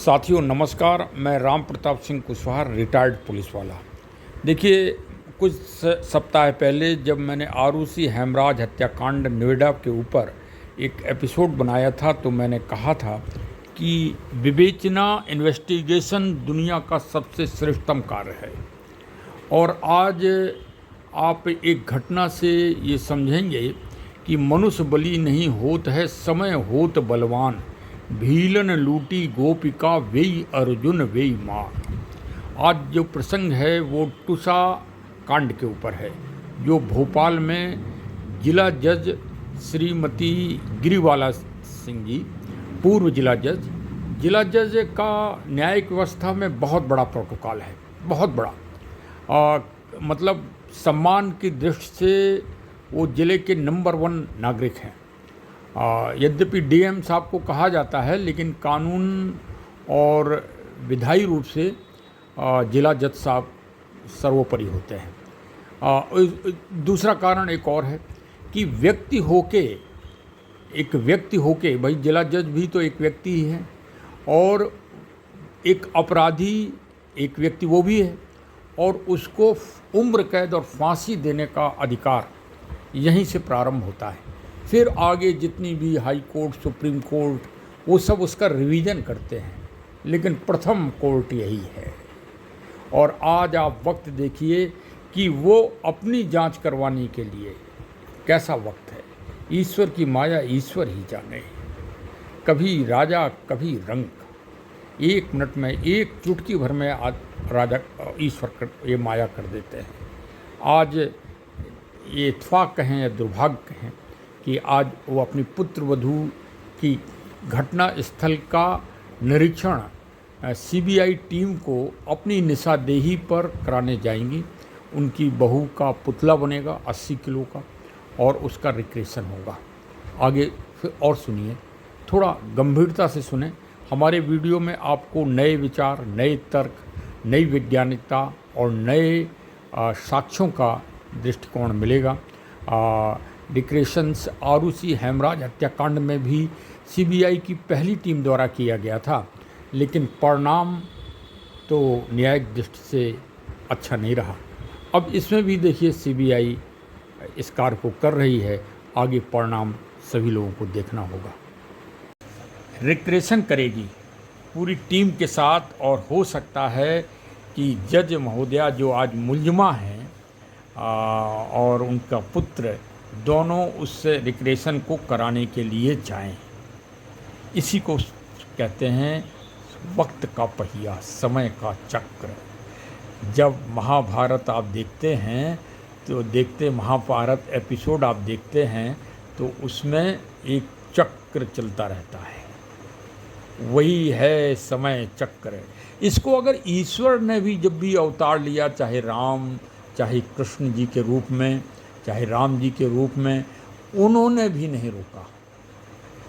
साथियों नमस्कार। मैं राम प्रताप सिंह कुशवाहा, रिटायर्ड पुलिस वाला। देखिए, कुछ सप्ताह पहले जब मैंने आरूसी हेमराज हत्याकांड नोएडा के ऊपर एक एपिसोड बनाया था तो मैंने कहा था कि विवेचना इन्वेस्टिगेशन दुनिया का सबसे श्रेष्ठतम कार्य है। और आज आप एक घटना से ये समझेंगे कि मनुष्य बली नहीं होत है, समय होत बलवान। भीलन लूटी गोपिका वेई अर्जुन वेई मार। आज जो प्रसंग है वो टूसा कांड के ऊपर है, जो भोपाल में जिला जज श्रीमती गिरिवाला सिंह जी, पूर्व जिला जज का न्यायिक व्यवस्था में बहुत बड़ा प्रोटोकॉल है, बहुत बड़ा। मतलब सम्मान की दृष्टि से वो जिले के नंबर 1 नागरिक हैं। यद्यपि डीएम साहब को कहा जाता है, लेकिन कानून और विधायी रूप से जिला जज साहब सर्वोपरि होते हैं। दूसरा कारण एक और है कि एक व्यक्ति होके भाई जिला जज भी तो एक व्यक्ति ही है, और एक अपराधी एक व्यक्ति वो भी है, और उसको उम्र कैद और फांसी देने का अधिकार यहीं से प्रारंभ होता है। फिर आगे जितनी भी हाई कोर्ट, सुप्रीम कोर्ट, वो सब उसका रिवीजन करते हैं, लेकिन प्रथम कोर्ट यही है। और आज आप वक्त देखिए कि वो अपनी जांच करवाने के लिए कैसा वक्त है। ईश्वर की माया ईश्वर ही जाने, कभी राजा कभी रंक। 1 मिनट में, एक चुटकी भर में राजा ईश्वर ये माया कर देते हैं। आज ये इत्फाक कहें या दुर्भाग्य कहें कि आज वो अपनी पुत्र वधू की घटना स्थल का निरीक्षण सीबीआई टीम को अपनी निशादेही पर कराने जाएंगी। उनकी बहू का पुतला बनेगा 80 किलो का, और उसका रिक्रेशन होगा। आगे फिर और सुनिए, थोड़ा गंभीरता से सुने। हमारे वीडियो में आपको नए विचार, नए तर्क, नई वैज्ञानिकता और नए साक्ष्यों का दृष्टिकोण मिलेगा। डिक्रेशंस आरूसी हेमराज हत्याकांड में भी सीबीआई की पहली टीम द्वारा किया गया था, लेकिन परिणाम तो न्यायिक दृष्टि से अच्छा नहीं रहा। अब इसमें भी देखिए सीबीआई इस कार्य को कर रही है, आगे परिणाम सभी लोगों को देखना होगा। रिक्रेशन करेगी पूरी टीम के साथ, और हो सकता है कि जज महोदया जो आज मुलजिमा हैं और उनका पुत्र दोनों उससे रिक्रेशन को कराने के लिए जाएं। इसी को कहते हैं वक्त का पहिया, समय का चक्र। जब महाभारत आप देखते हैं तो महाभारत एपिसोड आप देखते हैं तो उसमें एक चक्र चलता रहता है, वही है समय चक्र। इसको अगर ईश्वर ने भी जब भी अवतार लिया, चाहे राम, चाहे कृष्ण जी के रूप में, चाहे राम जी के रूप में, उन्होंने भी नहीं रोका,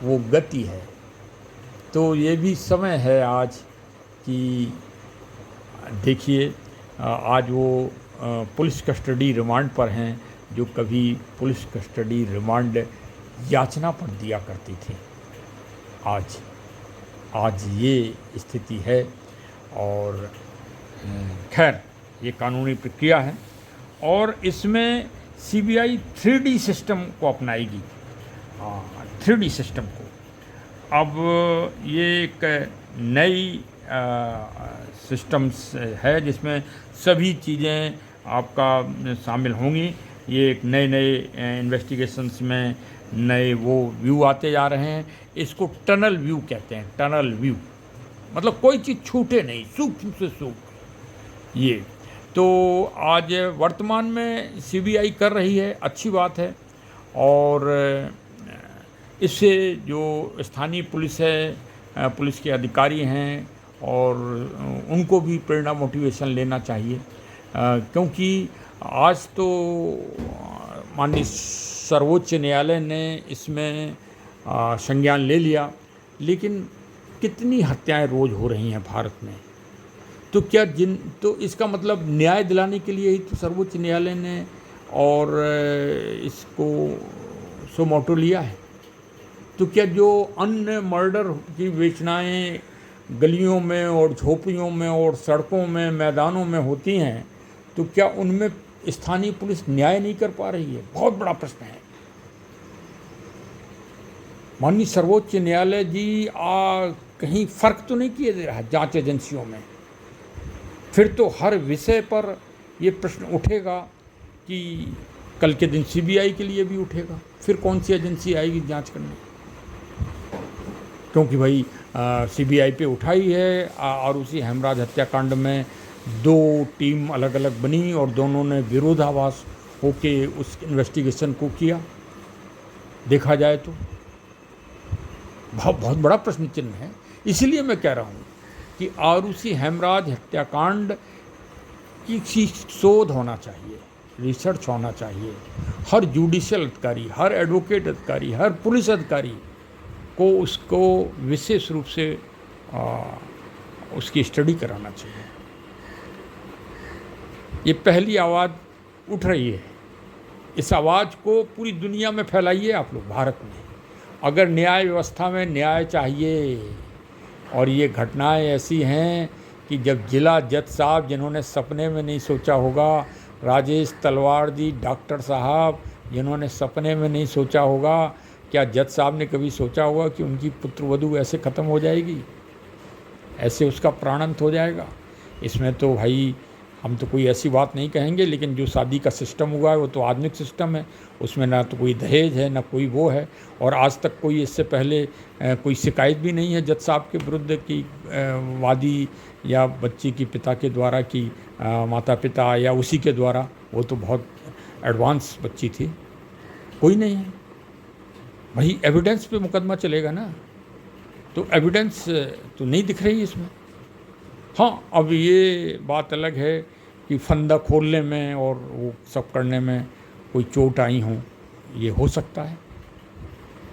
वो गति है। तो ये भी समय है आज कि देखिए, आज वो पुलिस कस्टडी रिमांड पर हैं, जो कभी पुलिस कस्टडी रिमांड याचना पर दिया करती थी। आज ये स्थिति है। और खैर, ये कानूनी प्रक्रिया है, और इसमें सीबीआई 3D सिस्टम को अपनाएगी। 3D सिस्टम को अब ये एक नई सिस्टम्स है जिसमें सभी चीज़ें आपका शामिल होंगी। ये एक नए इन्वेस्टिगेशंस में नए वो व्यू आते जा रहे हैं। इसको टनल व्यू कहते हैं। टनल व्यू मतलब कोई चीज़ छूटे नहीं, सूक्ष्म से सूक्ष्म। ये तो आज वर्तमान में सीबीआई कर रही है, अच्छी बात है। और इससे जो स्थानीय पुलिस है, पुलिस के अधिकारी हैं, और उनको भी प्रेरणा, मोटिवेशन लेना चाहिए, क्योंकि आज तो माननीय सर्वोच्च न्यायालय ने इसमें संज्ञान ले लिया, लेकिन कितनी हत्याएं रोज़ हो रही हैं भारत में। तो क्या तो इसका मतलब न्याय दिलाने के लिए ही तो सर्वोच्च न्यायालय ने और इसको सो मोटो लिया है। तो क्या जो अन्य मर्डर की विवेचनाएं गलियों में और झोपड़ियों में और सड़कों में, मैदानों में होती हैं, तो क्या उनमें स्थानीय पुलिस न्याय नहीं कर पा रही है? बहुत बड़ा प्रश्न है। माननीय सर्वोच्च न्यायालय जी कहीं फ़र्क तो नहीं किए दे रहा जांच एजेंसियों में? फिर तो हर विषय पर ये प्रश्न उठेगा कि कल के दिन सीबीआई के लिए भी उठेगा, फिर कौन सी एजेंसी आएगी जांच करने? क्योंकि भाई सीबीआई पे उठाई है और उसी हेमराज हत्याकांड में 2 टीम अलग अलग बनी और दोनों ने विरोधाभास होके उस इन्वेस्टिगेशन को किया। देखा जाए तो बहुत बड़ा प्रश्न चिन्ह है। इसीलिए मैं कह रहा हूँ कि आरुषि हेमराज हत्याकांड की शोध होना चाहिए, रिसर्च होना चाहिए। हर जुडिशियल अधिकारी, हर एडवोकेट अधिकारी, हर पुलिस अधिकारी को उसको विशेष रूप से उसकी स्टडी कराना चाहिए। ये पहली आवाज़ उठ रही है, इस आवाज़ को पूरी दुनिया में फैलाइए आप लोग, भारत में। अगर न्याय व्यवस्था में न्याय चाहिए, और ये घटनाएं ऐसी हैं कि जब जिला जज साहब, जिन्होंने सपने में नहीं सोचा होगा, राजेश तलवार जी, डॉक्टर साहब, जिन्होंने सपने में नहीं सोचा होगा, क्या जज साहब ने कभी सोचा होगा कि उनकी पुत्रवधू ऐसे ख़त्म हो जाएगी, ऐसे उसका प्राणांत हो जाएगा? इसमें तो भाई हम तो कोई ऐसी बात नहीं कहेंगे, लेकिन जो शादी का सिस्टम हुआ है वो तो आधुनिक सिस्टम है, उसमें ना तो कोई दहेज है ना कोई वो है। और आज तक कोई इससे पहले कोई शिकायत भी नहीं है जज साहब के विरुद्ध कि वादी या बच्ची की पिता के द्वारा कि माता पिता या उसी के द्वारा, वो तो बहुत एडवांस बच्ची थी, कोई नहीं है भाई। एविडेंस पे मुकदमा चलेगा ना, तो एविडेंस तो नहीं दिख रही इसमें। हाँ, अब ये बात अलग है कि फंदा खोलने में और वो सब करने में कोई चोट आई हो, ये हो सकता है,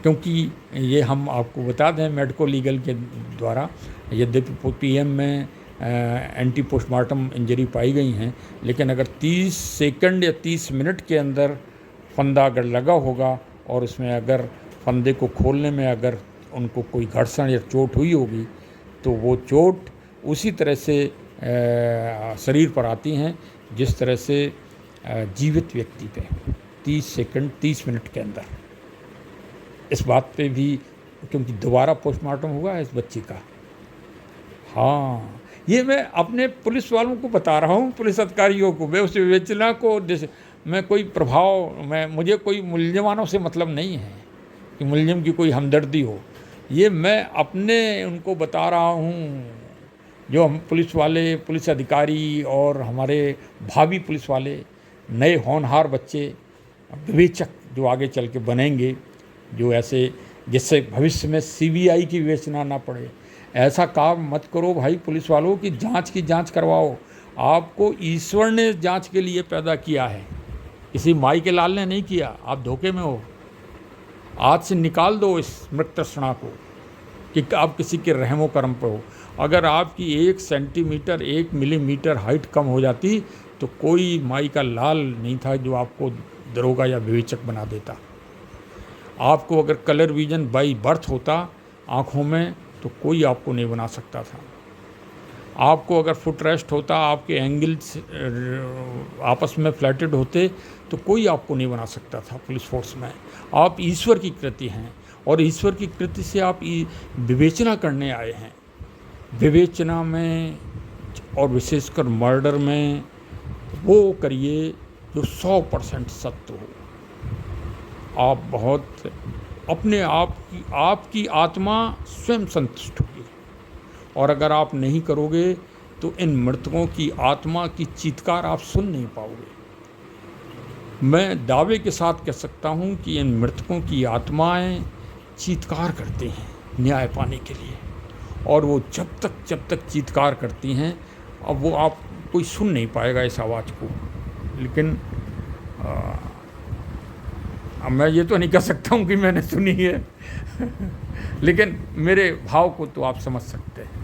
क्योंकि ये हम आपको बता दें मेडिको लीगल के द्वारा, यद्यपि पीएम में एंटी पोस्टमार्टम इंजरी पाई गई हैं, लेकिन अगर 30 सेकंड या 30 मिनट के अंदर फंदा अगर लगा होगा और उसमें अगर फंदे को खोलने में अगर उनको कोई घर्षण या चोट हुई होगी, तो वो चोट उसी तरह से शरीर पर आती हैं जिस तरह से जीवित व्यक्ति पे 30 सेकंड 30 मिनट के अंदर। इस बात पे भी, क्योंकि दोबारा पोस्टमार्टम हुआ है इस बच्ची का। हाँ, ये मैं अपने पुलिस वालों को बता रहा हूँ, पुलिस अधिकारियों को। मैं उस विवेचना को मैं कोई प्रभाव, मुझे कोई मुलजमानों से मतलब नहीं है कि मुलजिम की कोई हमदर्दी हो। ये मैं अपने उनको बता रहा हूँ, जो हम पुलिस वाले, पुलिस अधिकारी और हमारे भावी पुलिस वाले, नए होनहार बच्चे, विवेचक जो आगे चल के बनेंगे, जो ऐसे जिससे भविष्य में सीबीआई की विवेचना ना पड़े। ऐसा काम मत करो भाई पुलिस वालों की जांच की जांच करवाओ। आपको ईश्वर ने जांच के लिए पैदा किया है, किसी माई के लाल ने नहीं किया। आप धोखे में हो। आज से निकाल दो इस मृत तृष्णा को कि आप किसी के रहमो करम पर हो। अगर आपकी 1 सेंटीमीटर 1 मिलीमीटर हाइट कम हो जाती तो कोई माई का लाल नहीं था जो आपको दरोगा या विवेचक बना देता। आपको अगर कलर विजन बाई बर्थ होता आँखों में, तो कोई आपको नहीं बना सकता था। आपको अगर फुट रेस्ट होता, आपके एंगल्स आपस में फ्लैटेड होते, तो कोई आपको नहीं बना सकता था पुलिस फोर्स में। आप ईश्वर की कृति हैं, और ईश्वर की कृति से आप विवेचना करने आए हैं। विवेचना में और विशेषकर मर्डर में वो करिए जो 100% सत्य हो। आप बहुत अपने आपकी आत्मा स्वयं संतुष्ट होगी। और अगर आप नहीं करोगे तो इन मृतकों की आत्मा की चीत्कार आप सुन नहीं पाओगे। मैं दावे के साथ कह सकता हूँ कि इन मृतकों की आत्माएं चीत्कार करते हैं न्याय पाने के लिए, और वो जब तक चीत्कार करती हैं, अब वो आप कोई सुन नहीं पाएगा इस आवाज़ को। लेकिन अब मैं ये तो नहीं कह सकता हूँ कि मैंने सुनी है लेकिन मेरे भाव को तो आप समझ सकते हैं।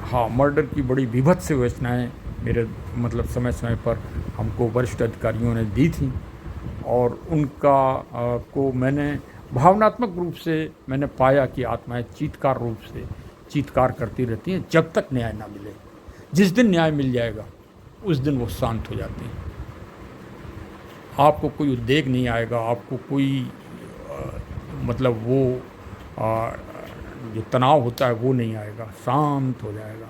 हाँ, मर्डर की बड़ी विभत्स विवेचनाएं मेरे समय समय पर हमको वरिष्ठ अधिकारियों ने दी थी, और उनका को मैंने भावनात्मक रूप से मैंने पाया कि आत्माएं चीत्कार रूप से चीत्कार करती रहती हैं जब तक न्याय ना मिले। जिस दिन न्याय मिल जाएगा उस दिन वो शांत हो जाती हैं। आपको कोई उद्वेग नहीं आएगा, आपको कोई मतलब वो जो तनाव होता है वो नहीं आएगा, शांत हो जाएगा।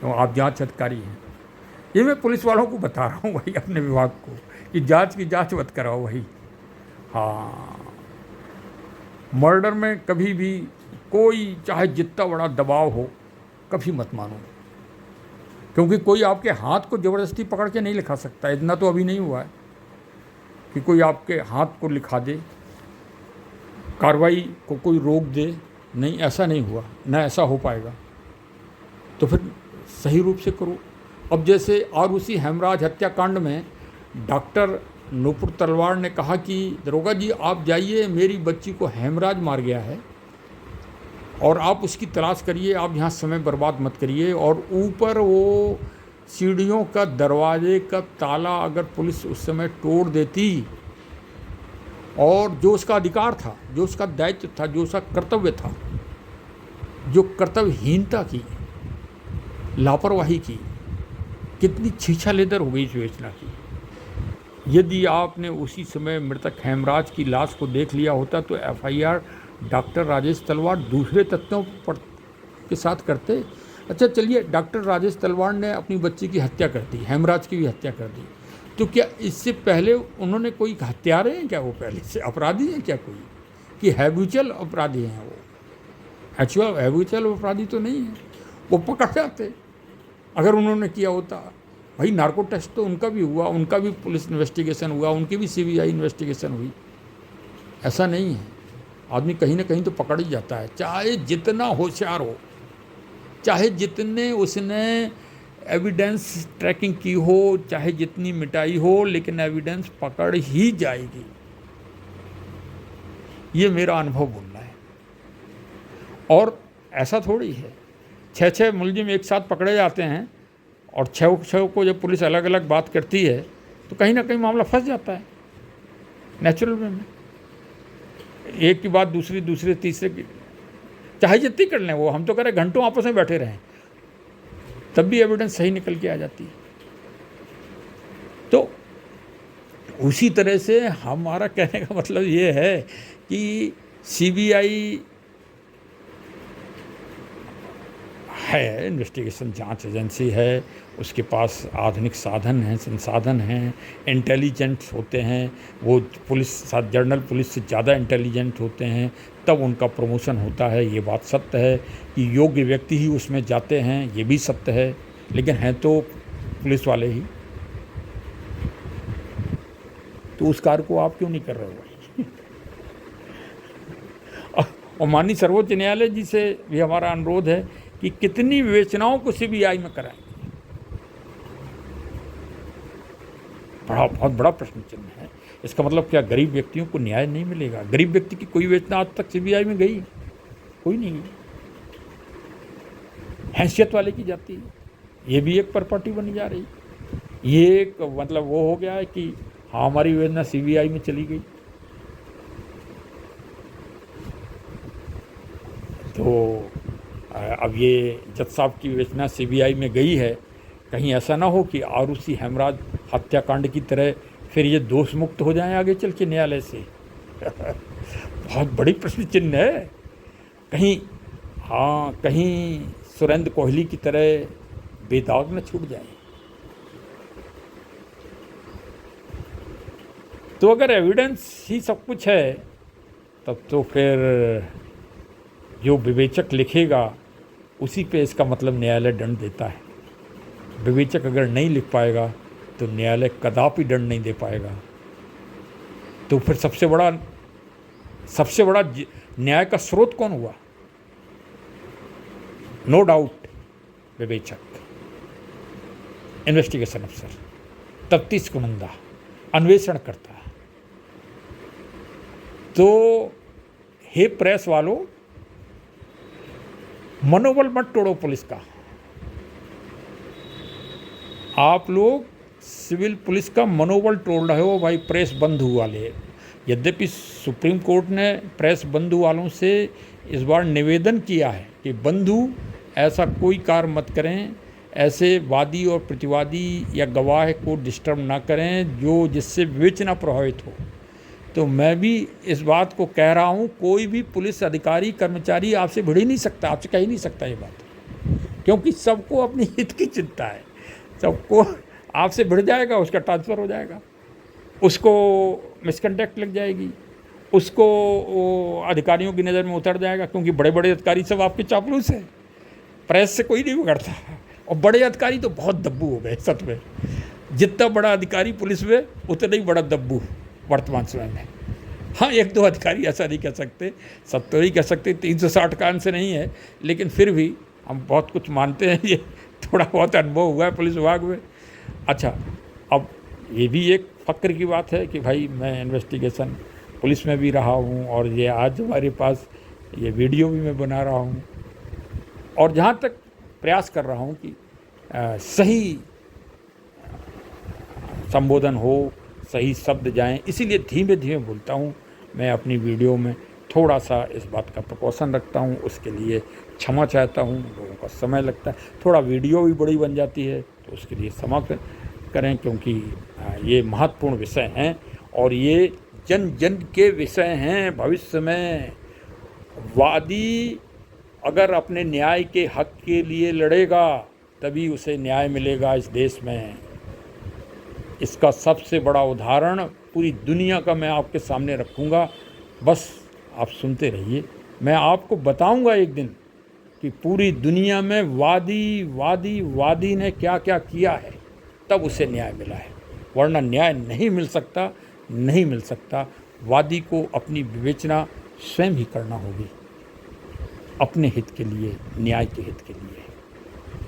तो आप जांच अधिकारी हैं। ये मैं पुलिस वालों को बता रहा हूँ भाई, अपने विभाग को, कि जांच की जांच मत कराओ भाई। हाँ, मर्डर में कभी भी कोई चाहे जितना बड़ा दबाव हो कभी मत मानो, क्योंकि कोई आपके हाथ को ज़बरदस्ती पकड़ के नहीं लिखा सकता। इतना तो अभी नहीं हुआ है कि कोई आपके हाथ को लिखा दे, कार्रवाई को कोई रोक दे। नहीं, ऐसा नहीं हुआ, ना ऐसा हो पाएगा। तो फिर सही रूप से करो। अब जैसे और उसी हेमराज हत्याकांड में डॉक्टर नूपुर तलवार ने कहा कि दरोगा जी आप जाइए, मेरी बच्ची को हेमराज मार गया है और आप उसकी तलाश करिए, आप यहाँ समय बर्बाद मत करिए। और ऊपर वो सीढ़ियों का दरवाजे का ताला अगर पुलिस उस समय तोड़ देती, और जो उसका अधिकार था, जो उसका दायित्व था, जो उसका कर्तव्य था, जो कर्तव्यहीनता की, लापरवाही की, कितनी छीछालेदर हो गई इस योजना की। यदि आपने उसी समय मृतक हेमराज की लाश को देख लिया होता तो एफआईआर डॉक्टर राजेश तलवार दूसरे तथ्यों पर के साथ करते। अच्छा चलिए, डॉक्टर राजेश तलवार ने अपनी बच्ची की हत्या कर दी, हेमराज की भी हत्या कर दी, तो क्या इससे पहले उन्होंने कोई हत्यारे हैं क्या? वो पहले से अपराधी हैं क्या कोई, कि हैबिचुअल अपराधी हैं? वो एक्चुअल हैबिचुअल अपराधी तो नहीं है, वो पकड़ जाते अगर उन्होंने किया होता। भाई नार्को टेस्ट तो उनका भी हुआ, उनका भी पुलिस इन्वेस्टिगेशन हुआ, उनकी भी सीबीआई इन्वेस्टिगेशन हुई। ऐसा नहीं है, आदमी कहीं ना कहीं तो पकड़ ही जाता है, चाहे जितना होशियार हो, चाहे जितने उसने एविडेंस ट्रैकिंग की हो, चाहे जितनी मिटाई हो, लेकिन एविडेंस पकड़ ही जाएगी। ये मेरा अनुभव बोल रहा है। और ऐसा थोड़ी है 6 मुलजिम एक साथ पकड़े जाते हैं और 6 को जब पुलिस अलग अलग बात करती है तो कहीं ना कहीं मामला फंस जाता है नेचुरल वे में। एक की बात दूसरी, दूसरे तीसरे की, चाहे जितनी कर लें वो, हम तो कह रहे घंटों आपस में बैठे रहें, तब भी एविडेंस सही निकल के आ जाती है। तो उसी तरह से हमारा कहने का मतलब ये है कि सीबीआई है, इन्वेस्टिगेशन जांच एजेंसी है, उसके पास आधुनिक साधन हैं, संसाधन हैं, इंटेलिजेंट्स होते हैं, वो पुलिस जनरल पुलिस से ज़्यादा इंटेलिजेंट होते हैं, तब उनका प्रमोशन होता है। ये बात सत्य है कि योग्य व्यक्ति ही उसमें जाते हैं, ये भी सत्य है, लेकिन हैं तो पुलिस वाले ही। तो उस कार्य को आप क्यों नहीं कर रहे हो? और माननीय सर्वोच्च न्यायालय जी से भी हमारा अनुरोध है कि कितनी विवेचनाओं को सीबीआई में कराएं। बहुत बड़ा प्रश्न चिन्ह है। इसका मतलब क्या गरीब व्यक्तियों को न्याय नहीं मिलेगा? गरीब व्यक्ति की कोई विवेचना आज तक सीबीआई में गई? कोई नहीं गई। हैसियत वाले की जाती है। ये भी एक प्रॉपर्टी बनी जा रही। ये एक मतलब वो हो गया है कि हाँ, हमारी विवेचना सीबीआई में चली गई। तो अब ये जज साहब की विवेचना सीबीआई में गई है, कहीं ऐसा ना हो कि आरुषि हेमराज हत्याकांड की तरह फिर ये दोष मुक्त हो जाएं आगे चल के न्यायालय से। बहुत बड़ी प्रश्न चिन्ह है। कहीं सुरेंद्र कोहली की तरह बेदाग न छूट जाए। तो अगर एविडेंस ही सब कुछ है, तब तो फिर जो विवेचक लिखेगा उसी पे इसका मतलब न्यायालय दंड देता है। विवेचक अगर नहीं लिख पाएगा तो न्यायालय कदापि दंड नहीं दे पाएगा। तो फिर सबसे बड़ा न्याय का स्रोत कौन हुआ? नो डाउट विवेचक, इन्वेस्टिगेशन अफसर, तफ्तीश कुनंदा, अन्वेषण करता है। तो हे प्रेस वालों, मनोबल मत तोड़ो पुलिस का। आप लोग सिविल पुलिस का मनोबल तोड़ रहे हो भाई। प्रेस बंधु वाले, यद्यपि सुप्रीम कोर्ट ने प्रेस बंधु वालों से इस बार निवेदन किया है कि बंधु ऐसा कोई कार्य मत करें, ऐसे वादी और प्रतिवादी या गवाह को डिस्टर्ब ना करें जो जिससे विवेचना प्रभावित हो। तो मैं भी इस बात को कह रहा हूँ, कोई भी पुलिस अधिकारी कर्मचारी आपसे भिड़ ही नहीं सकता, आपसे कह ही नहीं सकता ये बात, क्योंकि सबको अपनी हित की चिंता है। सबको आपसे भिड़ जाएगा, उसका ट्रांसफ़र हो जाएगा, उसको मिसकंडक्ट लग जाएगी, उसको अधिकारियों की नज़र में उतर जाएगा, क्योंकि बड़े बड़े अधिकारी सब आपके चापलूस हैं। प्रेस से कोई नहीं बिगड़ता, और बड़े अधिकारी तो बहुत दब्बू हो गए सच में। जितना बड़ा अधिकारी पुलिस में उतना ही बड़ा दब्बू वर्तमान समय में। हाँ, एक दो अधिकारी ऐसा नहीं कह सकते, सब तो नहीं कह सकते, 360 कान से नहीं है, लेकिन फिर भी हम बहुत कुछ मानते हैं, ये थोड़ा बहुत अनुभव हुआ है पुलिस विभाग में। अच्छा, अब ये भी एक फ़क्र की बात है कि भाई मैं इन्वेस्टिगेशन पुलिस में भी रहा हूँ, और ये आज हमारे पास ये वीडियो भी मैं बना रहा हूँ, और जहाँ तक प्रयास कर रहा हूँ कि सही संबोधन हो, सही शब्द जाएं, इसीलिए धीमे धीमे बोलता हूँ। मैं अपनी वीडियो में थोड़ा सा इस बात का प्रिकॉशन रखता हूँ, उसके लिए क्षमा चाहता हूँ। लोगों का समय लगता है, थोड़ा वीडियो भी बड़ी बन जाती है, तो उसके लिए क्षमा करें, क्योंकि ये महत्वपूर्ण विषय हैं और ये जन जन के विषय हैं। भविष्य में वादी अगर अपने न्याय के हक के लिए लड़ेगा तभी उसे न्याय मिलेगा इस देश में। इसका सबसे बड़ा उदाहरण पूरी दुनिया का मैं आपके सामने रखूँगा, बस आप सुनते रहिए। मैं आपको बताऊँगा एक दिन कि पूरी दुनिया में वादी ने क्या क्या किया है, तब उसे न्याय मिला है, वरना न्याय नहीं मिल सकता। वादी को अपनी विवेचना स्वयं ही करना होगी, अपने हित के लिए, न्याय के हित के लिए।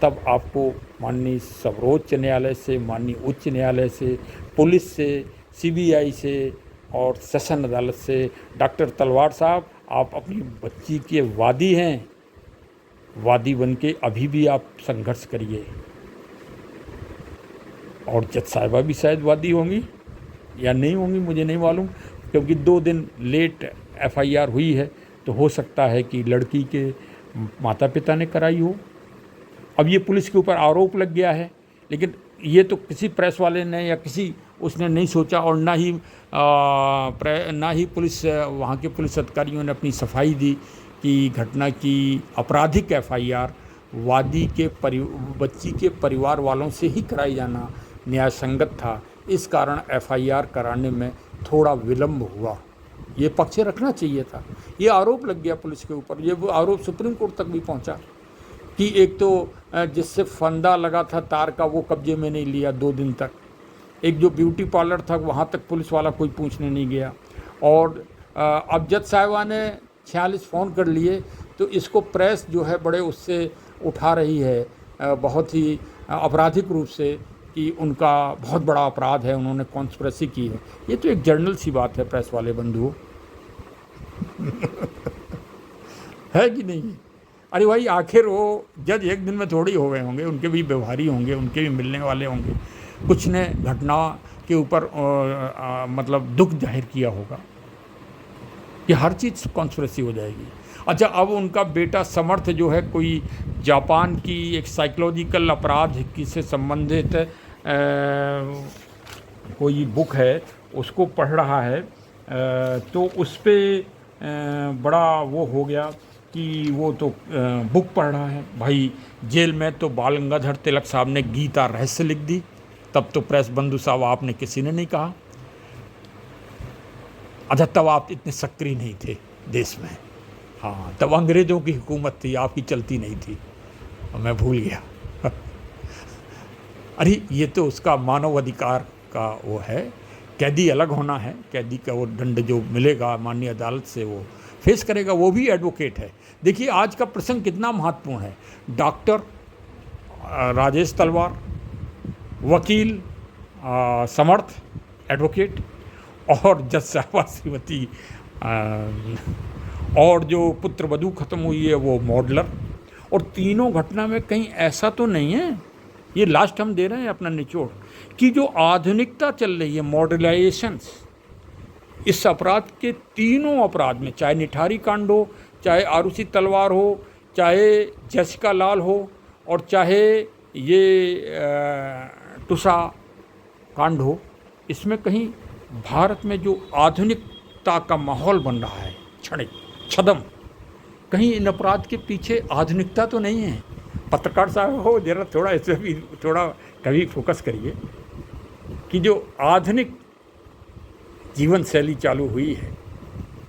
तब आपको माननीय सर्वोच्च न्यायालय से, माननीय उच्च न्यायालय से, पुलिस से, CBI से और सेशन अदालत से, डॉक्टर तलवार साहब आप अपनी बच्ची के वादी हैं, वादी बन के अभी भी आप संघर्ष करिए। और जज साहिबा भी शायद वादी होंगी या नहीं होंगी, मुझे नहीं मालूम, क्योंकि 2 दिन लेट FIR हुई है, तो हो सकता है कि लड़की के माता पिता ने कराई हो। अब ये पुलिस के ऊपर आरोप लग गया है, लेकिन ये तो किसी प्रेस वाले ने या किसी उसने नहीं सोचा, और ना ही पुलिस, वहाँ के पुलिस अधिकारियों ने अपनी सफाई दी कि घटना की आपराधिक FIR वादी के बच्ची के परिवार वालों से ही कराई जाना न्याय संगत था। इस कारण FIR कराने में थोड़ा विलम्ब हुआ, ये पक्ष रखना चाहिए था। ये आरोप लग गया पुलिस के ऊपर, ये आरोप सुप्रीम कोर्ट तक भी पहुंचा कि एक तो जिससे फंदा लगा था तार का वो कब्जे में नहीं लिया 2 दिन तक, एक जो ब्यूटी पार्लर था वहाँ तक पुलिस वाला कोई पूछने नहीं गया, और अब जज साहिबा ने 46 फ़ोन कर लिए, तो इसको प्रेस जो है बड़े उससे उठा रही है, बहुत ही आपराधिक रूप से, कि उनका बहुत बड़ा अपराध है, उन्होंने कॉन्स्पिरेसी की है। ये तो एक जर्नल सी बात है प्रेस वाले बंधुओं है कि नहीं? अरे भाई, आखिर वो जज एक दिन में थोड़ी हो गए होंगे, उनके भी व्यवहारी होंगे, उनके भी मिलने वाले होंगे, कुछ ने घटना के ऊपर मतलब दुख जाहिर किया होगा कि हर चीज़ कॉन्स्पिरेसी हो जाएगी। अच्छा, अब उनका बेटा समर्थ जो है, कोई जापान की एक साइकोलॉजिकल अपराध की से संबंधित कोई बुक है, उसको पढ़ रहा है, तो उस पर बड़ा वो हो गया कि वो तो बुक पढ़ रहा है। भाई, जेल में तो बाल गंगाधर तिलक साहब ने गीता रहस्य लिख दी, तब तो प्रेस बंधु साहब आपने किसी ने नहीं कहा। अच्छा, तब आप इतने सक्रिय नहीं थे देश में। हाँ, तब अंग्रेज़ों की हुकूमत थी, आपकी चलती नहीं थी, मैं भूल गया अरे, ये तो उसका मानव अधिकार का वो है, कैदी अलग होना है, कैदी का वो दंड जो मिलेगा माननीय अदालत से वो फेस करेगा, वो भी एडवोकेट है। देखिए आज का प्रसंग कितना महत्वपूर्ण है। डॉक्टर राजेश तलवार, वकील समर्थ एडवोकेट, और जज साहबा श्रीमती और जो पुत्र वधू ख़त्म हुई है वो मॉडलर, और तीनों घटना में कहीं ऐसा तो नहीं है, ये लास्ट हम दे रहे हैं अपना निचोड़, कि जो आधुनिकता चल रही है, मॉडर्नाइजेशंस, इस अपराध के तीनों अपराध में, चाहे निठारी कांड हो, चाहे आरुषि तलवार हो, चाहे जैसिका लाल हो, और चाहे ये टुसा कांड हो, इसमें कहीं भारत में जो आधुनिकता का माहौल बन रहा है, क्षणिक छदम, कहीं इन अपराध के पीछे आधुनिकता तो नहीं है। पत्रकार साहब हो, जरा थोड़ा इस पर भी थोड़ा कभी फोकस करिए कि जो आधुनिक जीवन शैली चालू हुई है,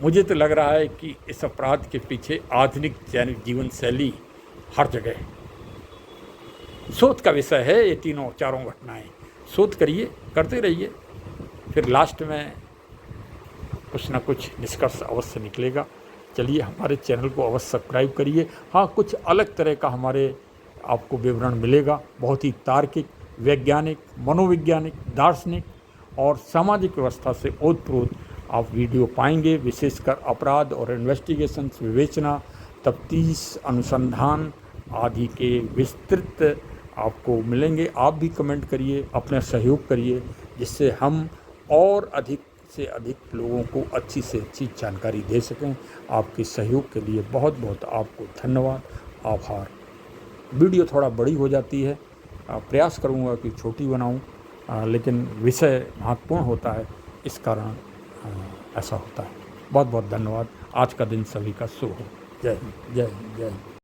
मुझे तो लग रहा है कि इस अपराध के पीछे आधुनिक जीवन शैली हर जगह है। शोध का विषय है ये तीनों चारों घटनाएं। शोध करिए, करते रहिए, फिर लास्ट में कुछ ना कुछ निष्कर्ष अवश्य निकलेगा। चलिए, हमारे चैनल को अवश्य सब्सक्राइब करिए। हाँ, कुछ अलग तरह का हमारे आपको विवरण मिलेगा, बहुत ही तार्किक, वैज्ञानिक, मनोवैज्ञानिक, दार्शनिक और सामाजिक व्यवस्था से ओतप्रोत आप वीडियो पाएंगे। विशेषकर अपराध और इन्वेस्टिगेशन, विवेचना, तफ्तीश, अनुसंधान आदि के विस्तृत आपको मिलेंगे। आप भी कमेंट करिए, अपना सहयोग करिए, जिससे हम और अधिक से अधिक लोगों को अच्छी से अच्छी जानकारी दे सकें। आपके सहयोग के लिए बहुत बहुत आपको धन्यवाद, आभार। वीडियो थोड़ा बड़ी हो जाती है, प्रयास करूँगा कि छोटी बनाऊँ, लेकिन विषय महत्वपूर्ण होता है, इस कारण ऐसा होता है। बहुत बहुत धन्यवाद। आज का दिन सभी का शुभ हो। जय हिंद, जय हिंद, जय हिंद।